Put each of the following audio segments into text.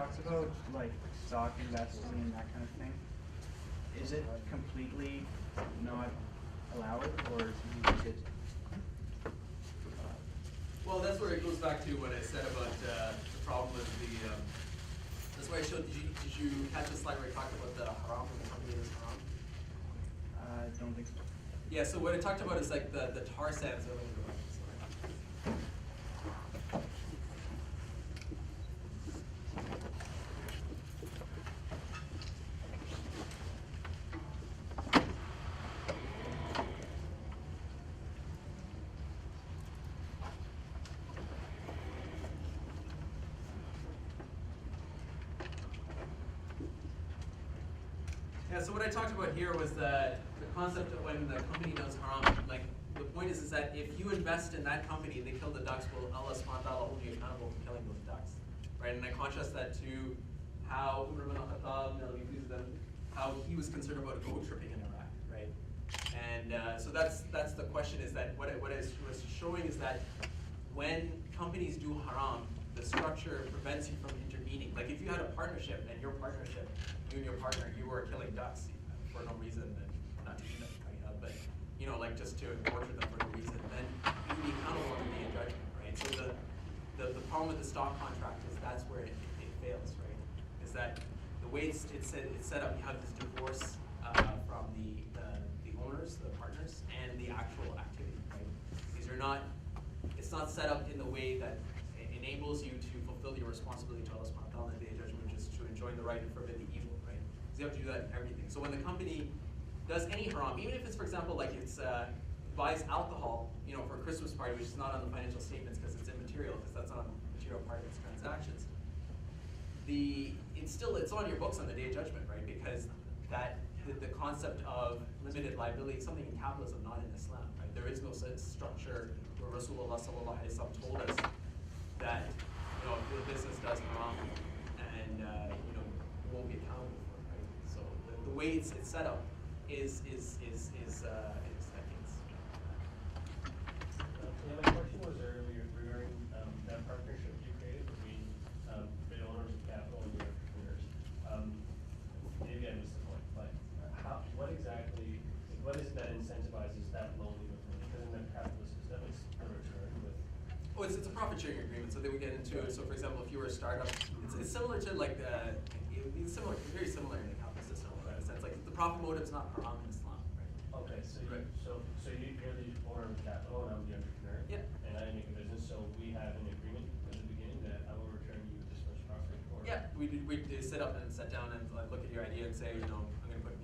talks about like stock investing and that kind of thing, is it completely not allowed, or is it? Well, that's where it goes back to what I said about the problem with the. That's why I showed. Did you catch the slide where I talked about the haram and the company is haram? I don't think so. Yeah. So what I talked about is like the tar sands. Yeah, so what I talked about here was the concept of when the company does haram, like the point is that if you invest in that company and they kill the ducks, will Allah subhanahu wa ta'ala hold you accountable for killing those ducks, right? And I contrast that to how Umar ibn al-Khattab, how he was concerned about goat tripping in Iraq, right? And so that's the question, is that what I was showing is that when companies do haram, the structure prevents you from intervening. Like if you had a partnership and your partnership, you and your partner, you were killing ducks for no reason, and not to eat them, right? But like just to torture them for no reason, then you would be accountable under the judgment, right? So the problem with the stock contract is that's where it fails, right? Is that the way it's set up, you have this divorce from the owners, the partners, and the actual activity, right? These are not. It's not set up in the way that enables you to fulfill your responsibility to Allah subhanahu wa ta'ala in the day of judgment, which is to enjoin the right and forbid the evil, right? Because you have to do that in everything. So when the company does any haram, even if it's, for example, like it's buys alcohol, for a Christmas party, which is not on the financial statements because it's immaterial, because that's not a material part of its transactions. It's on your books on the day of judgment, right? Because the concept of limited liability is something in capitalism, not in Islam, right? There is no such structure where Rasulullah sallallahu alaihi wasallam told us that if the business does haram and won't be accountable for it, right? So the way it's set up is I think it's. My question was earlier regarding that partnership you created between the owners of capital and the entrepreneurs. Maybe I missed the point, but what is it that incentivizes that loan with money? Because in the capitalist system, it's a return with. Oh, it's a profit sharing agreement. So they would get into it. So for example, if you were a startup, it's similar to like it would be very similar in the capitalist system in a sense. Like the profit motive is not haram in Islam, right? Okay, so right. You're the owner of capital and I'm the entrepreneur. Yeah. And I make a business, so we have an agreement at the beginning that I will return you this much profit. Or yeah, we sit up and sit down and look at your idea and say, I'm going to put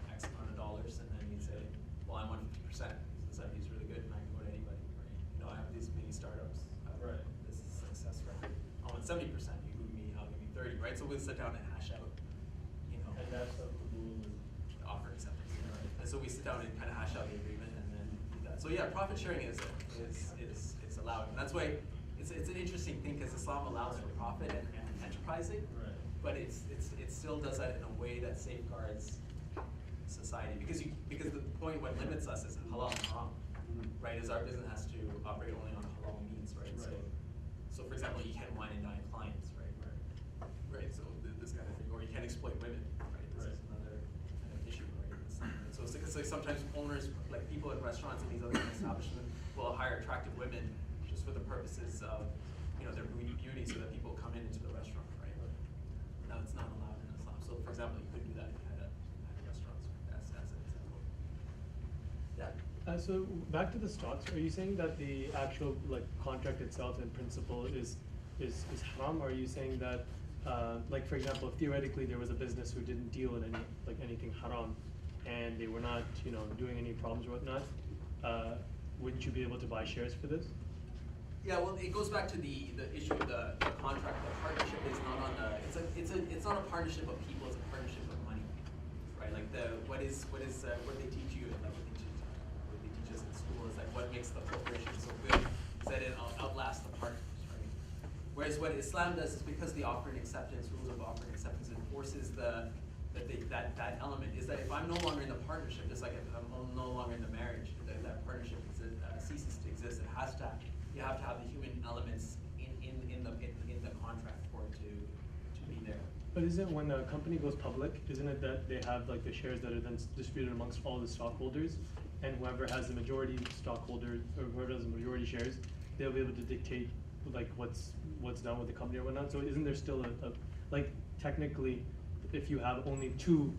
X amount of dollars, and then you say, well, I want 50%. This idea is really good, and I can go to anybody, right? I have these mini startups. Right. This is a success record. I want 70%. You give me, I'll give you 30, right? So we'll sit down and hash out, And that's the rule. Offer acceptance. Right? And so we sit down and kind of hash out the agreement and then do that. So yeah, profit sharing is allowed, and that's why it's an interesting thing, because Islam allows for profit and enterprising, Right. but it still does that in a way that safeguards society, because the point what limits us is halal and haram, right? Is our business has to operate only on halal means, right? Right. So for example, you can't wine and dine clients, right? Right. So this kind of thing, or you can't exploit women, right? This is another kind of issue, right? So it's like sometimes owners, like people in restaurants and these other establishments, will hire attractive women just for the purposes of their beauty, so that people come into the restaurant, right? Now it's not allowed in Islam. So for example, you could do that if you had a restaurant, as an example. Yeah. So back to the stocks, are you saying that the actual contract itself in principle is haram, or are you saying that for example, if theoretically there was a business who didn't deal in anything haram, and they were not doing any problems or whatnot, wouldn't you be able to buy shares for this? Yeah, well, it goes back to the issue of the contract. The partnership is not on it's not a partnership of people. It's a partnership of money, right? Like what they teach you, and what they teach us in school is what makes the corporation so good is that it outlasts the partners, right? Whereas what Islam does is, because the offering acceptance rules of offering acceptance enforces that element, is that if I'm no longer in the partnership, just like if I'm no longer in the marriage, that partnership ceases to exist. You have to have the human elements in the contract for it to be But isn't when a company goes public, isn't it that they have like the shares that are then distributed amongst all the stockholders, and whoever has the majority stockholder or whoever has the majority shares, they'll be able to dictate like what's done with the company or whatnot. So isn't there still a like technically, if you have only two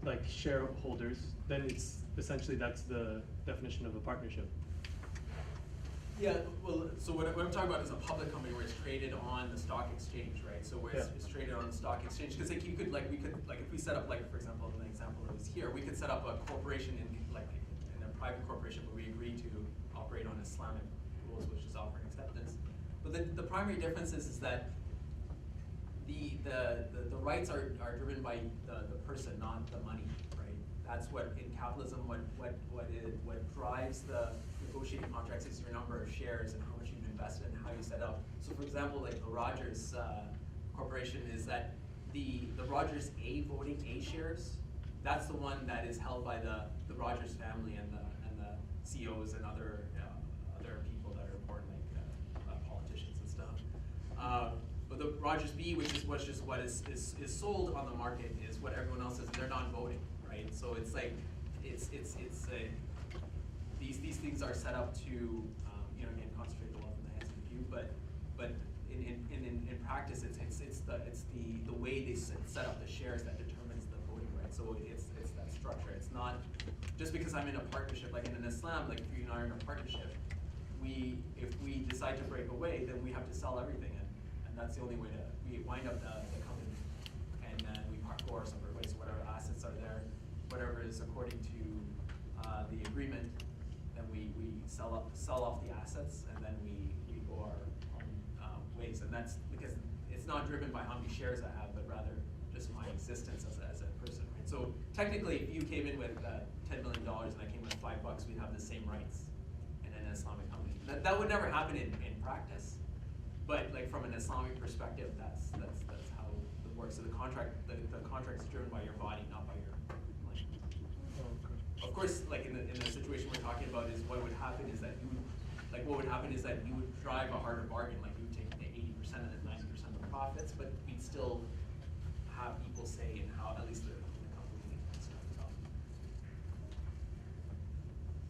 like shareholders, then it's essentially that's the definition of a partnership. Yeah, well, so what I'm talking about is a public company where it's traded on the stock exchange, right? So where it's traded on the stock exchange, because like you could like we could like if we set up like for example in the example that was here, we could set up a corporation in like in a private corporation where we agree to operate on Islamic rules, which is offering acceptance. But the primary difference is that the rights are driven by the person, not the money, right? That's what in capitalism what drives the negotiating contracts is your number of shares and how much you've invested and how you set up. So for example, like the Rogers Corporation is that the Rogers A voting A shares, that's the one that is held by the Rogers family and the CEOs and other people that are important, like politicians and stuff. But the Rogers B, which is what is sold on the market, is what everyone else is. They're non-voting, right? So it's like these things are set up to again concentrate the wealth in the hands of the few. But in practice, it's the way they set up the shares that determines the voting right. So it's that structure. It's not just because I'm in a partnership, like in an Islam, like if you and I are in a partnership, if we decide to break away, then we have to sell everything, and that's the only way we wind up the company, and then we go our separate ways. Whatever assets are there, whatever is according to the agreement, then we sell off the assets, and then we go our own ways. And that's because it's not driven by how many shares I have, but rather just my existence as a person. Right? So technically, if you came in with $10 million and I came with $5, we'd have the same rights in an Islamic company. That would never happen in practice, but like from an Islamic perspective, that's how it works. So the contract is driven by your body, not by your money. Of course, like in the situation we're talking about, is what would happen is that you would drive a harder bargain. Like you would take the 80% and then 90% of the profits, but we'd still have equal say in how at least the company is going.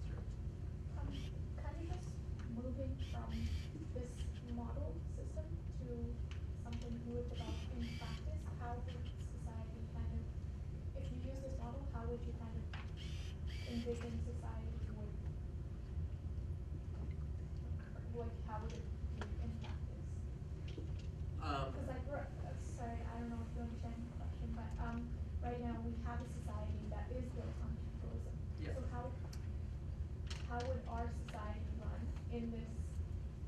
Sure. Kind of just moving from this model system to something you would develop in practice, how would society kind of, if you use this model, how would you kind of envision society would, how would it be in practice? Because like, sorry, I don't know if you understand the question, but right now we have a society that is built on capitalism. Yeah. So how would our society run in this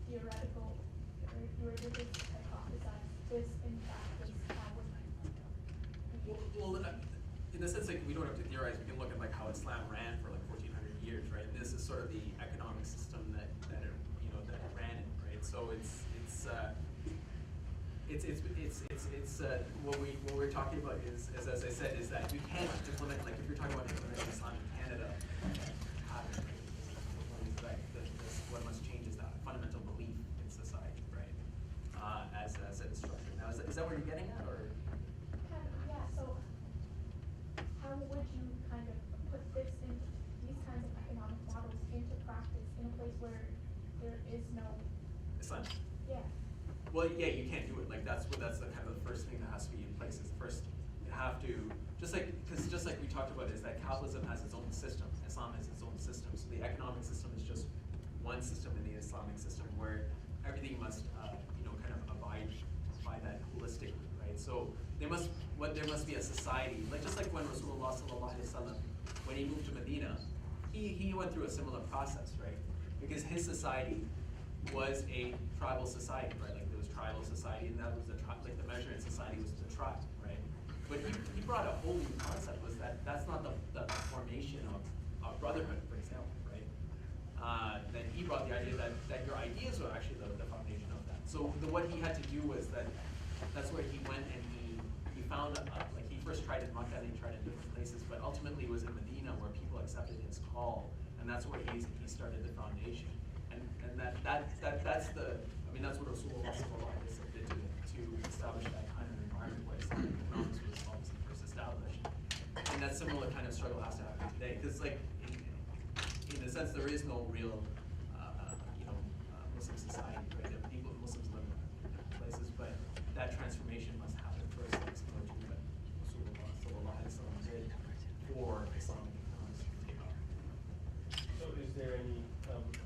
theoretical, or if you were to just hypothesize this in practice, how would Well, in the sense, like, we don't have to theorize. We can look at like how Islam ran for like 1,400 years, right? And this is sort of the economic system that it ran in, right? So what we're talking about is as I said, is that you can't implement, like if you're talking about implementing Islam in Canada, what must change is that fundamental belief in society, right? As a structure. Now, is that what you're getting at, or? yeah, so how would you kind of put these kinds of economic models into practice in a place where there is no Islam. Yeah. Well, yeah, you can't do it. Like that's the kind of the first thing that has to be in place. Is first you have to just like we talked about, is that capitalism has its own system. Islam has its own system. So the economic system is just one system in the Islamic system where everything must kind of abide by that holistically, right? So there must be a society, like just like when Rasulullah sallallahu alaihi wasallam, when he moved to Medina, he went through a similar process, right? Because his society was a tribal society, right? Like there was tribal society, and that was the measure in society was the tribe, right? But he brought a whole new concept, was that's not the formation of brotherhood, for example, right? Then he brought the idea that your ideas were actually the foundation of that. So what he had to do was that's where he went and he found like he first tried in Makkah, then he tried in different places, but ultimately it was in Medina where people accepted his call, and that's where he started the foundation. And that's what Rasulullah sallallahu alaihi wasallam did to establish that kind of environment where Islamic economics because like in a sense there is no real Muslim society, right? The people, Muslims live in different places, but that transformation must happen first, like similar to what Rasulullah did for Islamic economics to take off. So is there any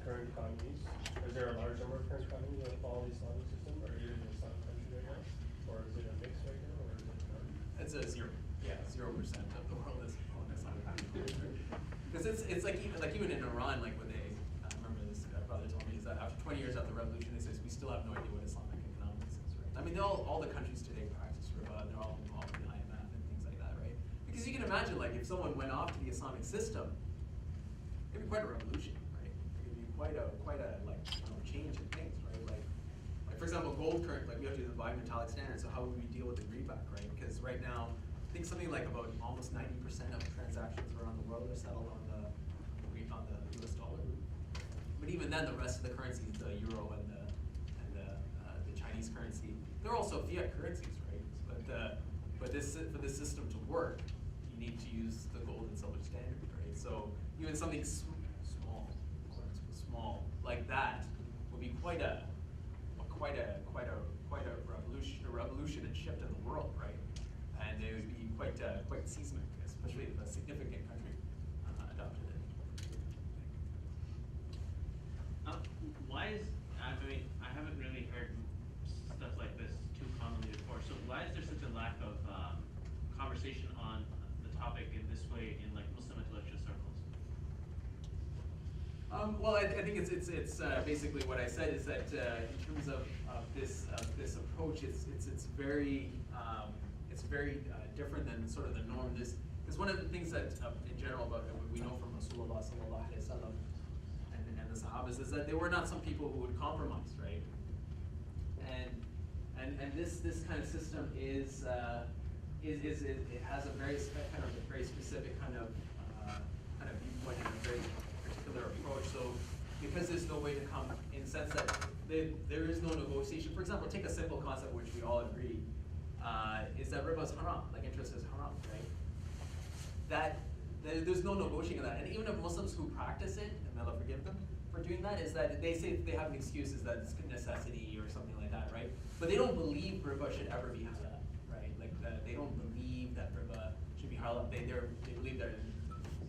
current economies? Is there a large number of current economies that follow the Islamic system, or are you in an Islamic country right now? Or is it a mix right now, or is it none? It's a 0% of the world is on Islamic country. Because it's like even in Iran, like when they, I remember this brother told me, is that after 20 years after the revolution, they says we still have no idea what Islamic economics is, right? I mean, all the countries today practice riba, they're all involved in the IMF and things like that, right? Because you can imagine, like, if someone went off to the Islamic system, it'd be quite a revolution, right? It would be quite a like change in things, right? Like for example, gold current, like we have to do the bimetallic standard. So how would we deal with the greenback, right? Because right now, I think something like about almost 90% of transactions around the world are settled on the U.S. dollar. But even then, the rest of the currencies, the euro and the Chinese currency, they're also fiat currencies, right? But for this system to work, you need to use the gold and silver standard, right? So even something small like that would be quite a revolution and shift in the world, right? And it would be quite seismic, especially if a significant country adopted it. Why is, I mean, I haven't really heard stuff like this too commonly before, so why is there such a lack of conversation on the topic in this way in like Muslim intellectual circles? Well, I think it's basically what I said is that in terms of this approach, it's very different than sort of the norm. This is one of the things that in general about we know from Rasulullah sallallahu alaihi wasallam and the Sahabas is that they were not some people who would compromise, right? And this kind of system is it has a very specific kind of viewpoint and a very particular approach. So because there's no way to come in the sense that there is no negotiation. For example, take a simple concept which we all agree is that riba is haram, like interest is haram, right? There's no negotiating of that. And even if Muslims who practice it, and may Allah forgive them for doing that, is that they say they have an excuse is that it's necessity or something like that, right? But they don't believe riba should ever be halal, right? Like they don't believe that riba should be halal. They believe that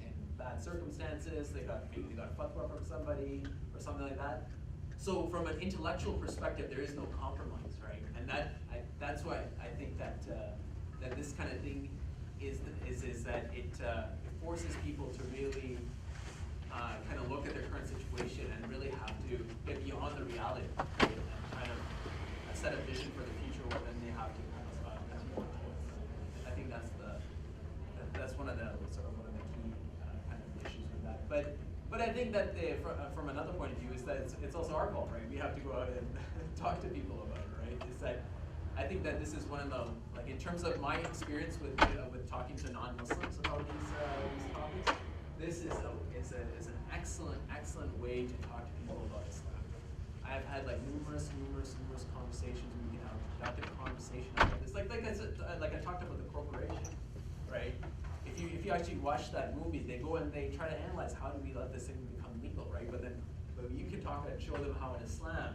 in bad circumstances, maybe they got a fatwa from somebody or something like that. So from an intellectual perspective, there is no compromise, right? And that's why I think that this kind of thing is that it forces people to really kind of look at their current situation and really have to get beyond the reality, right? And kind of set a vision for the future, where then they have to kind of I think that's one of the key kind of issues with that. But I think that from another point of view is that it's also our fault, right? We have to go out and talk to people about it, right? Is that I think that this is one of the, like in terms of my experience with talking to non-Muslims about these topics, this is an excellent way to talk to people about Islam. I have had like numerous conversations. We can have a productive conversation about this. Like I said, like I talked about the corporation, right? If you actually watch that movie, they go and they try to analyze how do we let this thing become legal, right? But you can talk and show them how in Islam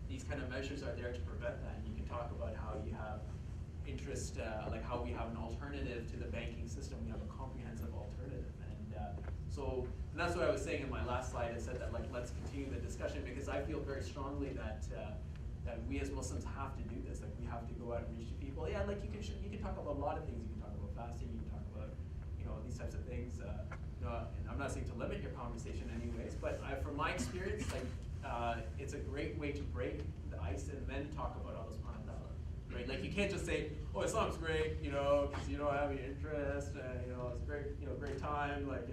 these kind of measures are there to prevent that. And you can talk about how you have interest, like how we have an alternative to the banking system. We have a comprehensive alternative, and that's what I was saying in my last slide. I said that like let's continue the discussion because I feel very strongly that we as Muslims have to do this. Like we have to go out and reach to people. Yeah, like you can talk about a lot of things. You can talk about fasting. You can talk about these types of things. And I'm not saying to limit your conversation anyways, but from my experience, like it's a great way to break the ice and then talk about Allah subhanahu wa ta'ala, right? Like you can't just say, oh, Islam's great, because you don't have any interest, it's great, great time, like,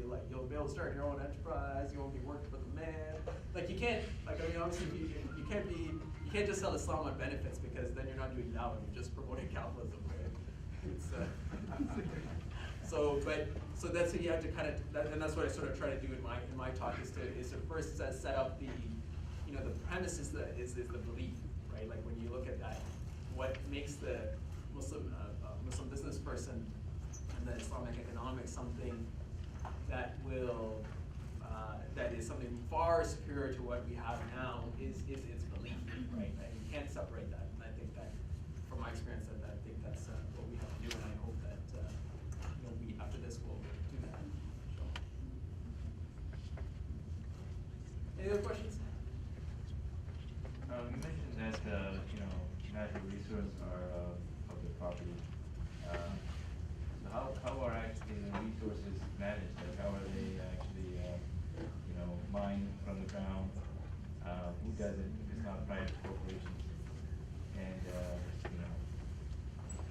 like you'll be able to start your own enterprise, you won't be working for the man. Like you can't, like I mean, obviously you can't just sell Islam on benefits because then you're not doing dawah, you're just promoting capitalism, right? It's, So that's what you have to kind of, and that's what I sort of try to do in my talk is to first set up the premise is the belief, right? Like when you look at that, what makes the Muslim business person and the Islamic economics something that will that is something far superior to what we have now is its belief, right? And you can't separate that. And I think that, from my experience, I think that's what we have to do, and I hope that we after this will do that. So. Any other questions? You mentioned that natural resources are public property. So how are actually the resources managed? Like how are they actually mined from the ground? Who does it if it's not private corporations? And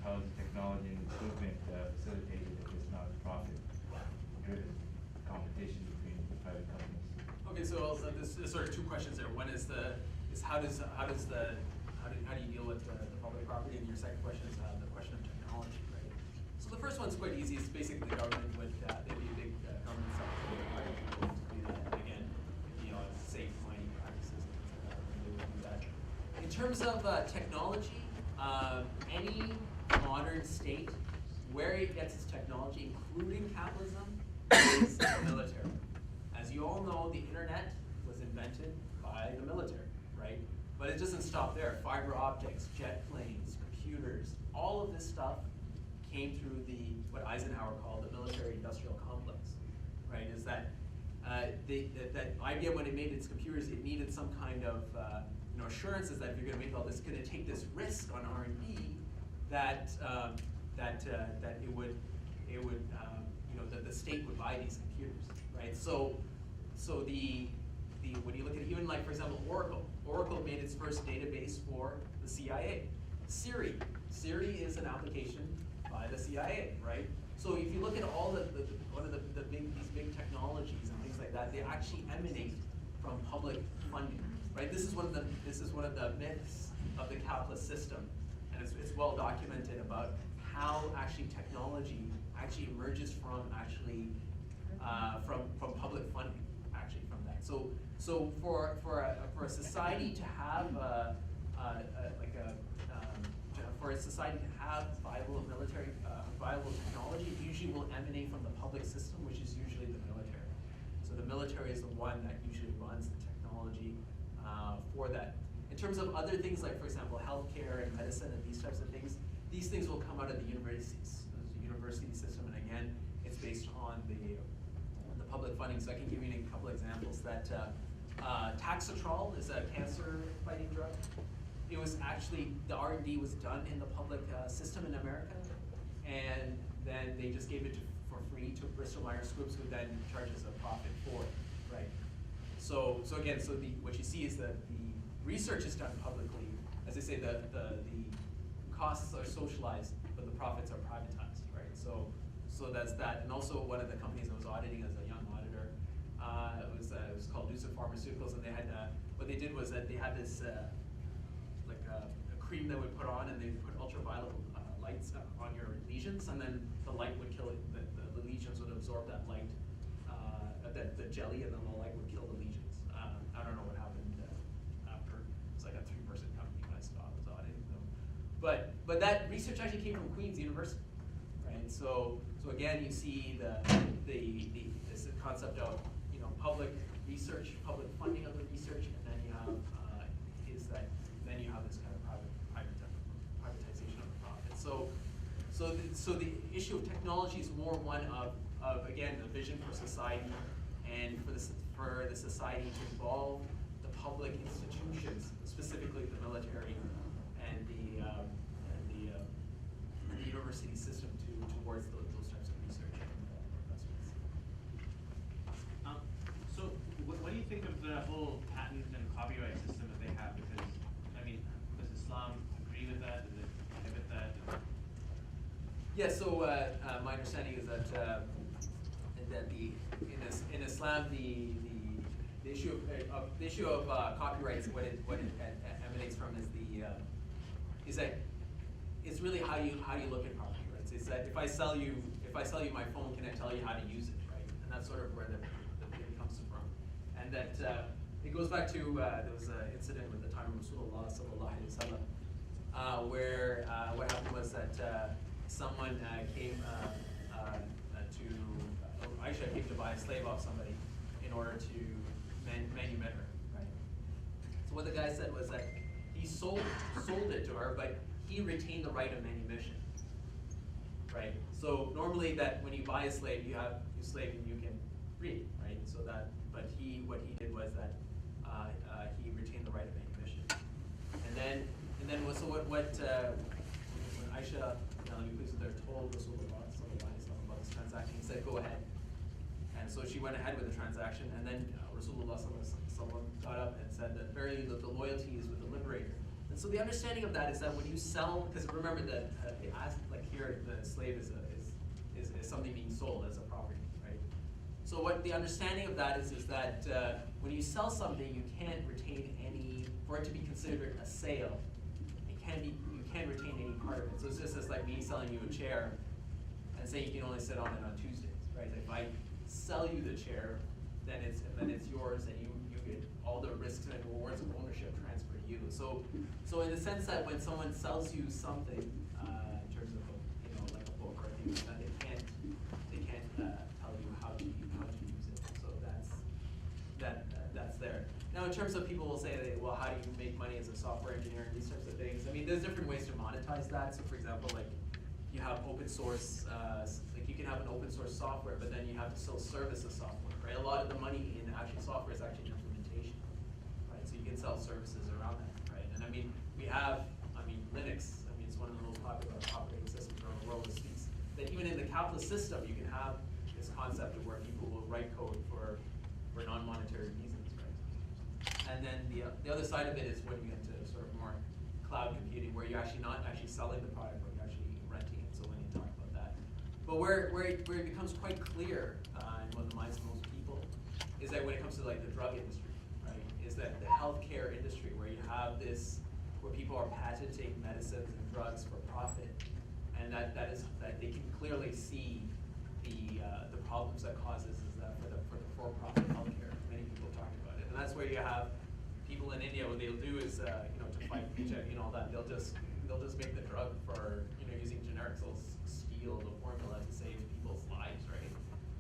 how is technology and improvement facilitated if it's not profit-driven competition between the private companies? Okay, so this is sort of two questions there. One is how do you deal with the public property, and your second question is the question of technology, right? So the first one's quite easy. It's basically the government would there'd be a big government sector to do that. And again, safe mining practices, things like that, and they would do that. In terms of technology, any modern state, where it gets its technology, including capitalism, is the military. As you all know, the internet was invented by the military, right? But it doesn't stop there. Fiber optics, jet planes, computers, all of this stuff came through what Eisenhower called the military-industrial complex, right? Is that that IBM, when it made its computers, it needed some kind of assurances that if you're going to make all this, going to take this risk on R&D, that the state would buy these computers, right? So when you look at even like, for example, Oracle made its first database for the CIA. Siri is an application by the CIA, right? So if you look at all these big technologies and things like that, they actually emanate from public funding, right? This is one of the myths of the capitalist system, and it's well documented about how actually technology actually emerges from from public funding, actually from that. So for a society to have for a society to have viable technology, it usually will emanate from the public system, which is usually the military. So the military is the one that usually runs the technology for that. In terms of other things like, for example, healthcare and medicine and these types of things, these things will come out of the universities. There's a university system, and again, it's based on the public funding. So I can give you a couple examples. That Taxotrol is a cancer-fighting drug. It was actually, the R&D was done in the public system in America, and then they just gave it for free to Bristol Myers Squibb, who then charges a profit for it, right? So again, what you see is that the research is done publicly. As I say, the costs are socialized, but the profits are privatized, right? So that's that. And also, one of the companies I was auditing as a young auditor, it was called Lucid Pharmaceuticals, and they had what they did was that they had this a cream that would put on, and they would put ultraviolet lights on your lesions, and then the light would kill it. The lesions would absorb that light, the jelly, and then the light would kill the lesions. I don't know what happened after. It's like a 3-person company when I was auditing them. But that research actually came from Queen's University, right? So again, you see this concept of public research, public funding of the research, and then you have this kind of privatization of the profit. So the issue of technology is more one of again the vision for society, and for the society to involve the public institutions, specifically the military and the university system towards those types of research and investments. So what do you think of the whole patent and copyright system that they have? Because, I mean, does Islam agree with that? Does it prohibit that? Yeah, so my understanding is that in Islam the issue of copyrights, what it emanates from is that it's really how you look at property rights. It's that if I sell you my phone, can I tell you how to use it, right? And that's sort of where the thing comes from. And that it goes back to there was an incident with the time of Rasulullah sallallahu alaihi wasallam, where what happened was that someone came to Aisha came to buy a slave off somebody in order to manumit her, right? So what the guy said was that he sold it to her, but he retained the right of manumission, right? So normally that when you buy a slave, you have your slave and you can free it, right? So that, but what he did was that he retained the right of manumission. And then so when Aisha, let me please, they're told Rasulullah about this transaction, he said, go ahead. And so she went ahead with the transaction, and then Rasulullah got up and said that verily the loyalty is with the liberator. And so the understanding of that is that when you sell, because remember that like here the slave is something being sold as a property, right? So what the understanding of that is that when you sell something, you can't retain any, for it to be considered a sale, you can't retain any part of it. So it's just as like me selling you a chair and saying you can only sit on it on Tuesdays, right? If I sell you the chair, then it's yours, and you get all the risks and rewards of ownership transfer to you. So in the sense that when someone sells you something, in terms of like a book or anything like that, they can't tell you how to use it. So that's there. Now in terms of people will say, well, how do you make money as a software engineer and these types of things? I mean, there's different ways to monetize that. So for example, like you have open source, like you can have an open source software, but then you have to still service the software, right? A lot of the money in actual software is actually implementation, right? So you can sell services around that, right? And I mean, we have, Linux, it's one of the most popular operating systems around the world. It speaks that even in the capitalist system, you can have this concept of where people will write code for non-monetary reasons, right? And then the other side of it is when you get to sort of more cloud computing, where you're actually not actually selling the product, but you're actually renting it. So when you talk about that, but where it becomes quite clear in what the minds of most people is that when it comes to like the drug industry, right, is that the healthcare industry where you have this, where people are patenting medicines and drugs for profit, and that they can clearly see the problems that causes is that for the for-profit healthcare. Many people talk about it, and that's where you have people in India. What they'll do is to fight HIV and all that, they'll just make the drug for using generics. They'll steal the formula to save people's lives, right?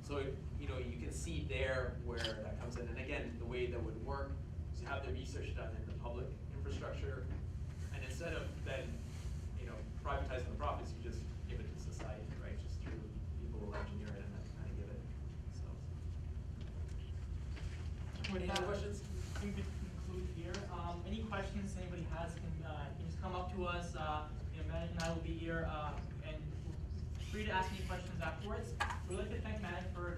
So you can see there where that comes in. And again, the way that would work is you have the research done in the public infrastructure, and instead of then privatizing the profits, you just give it to society, right? Just through people will engineer it and then kind of give it. So, any other questions? We could conclude here. Any questions anybody has can just come up to us. Manic and I will be here, and free to ask any questions afterwards. We'd like to thank Manic for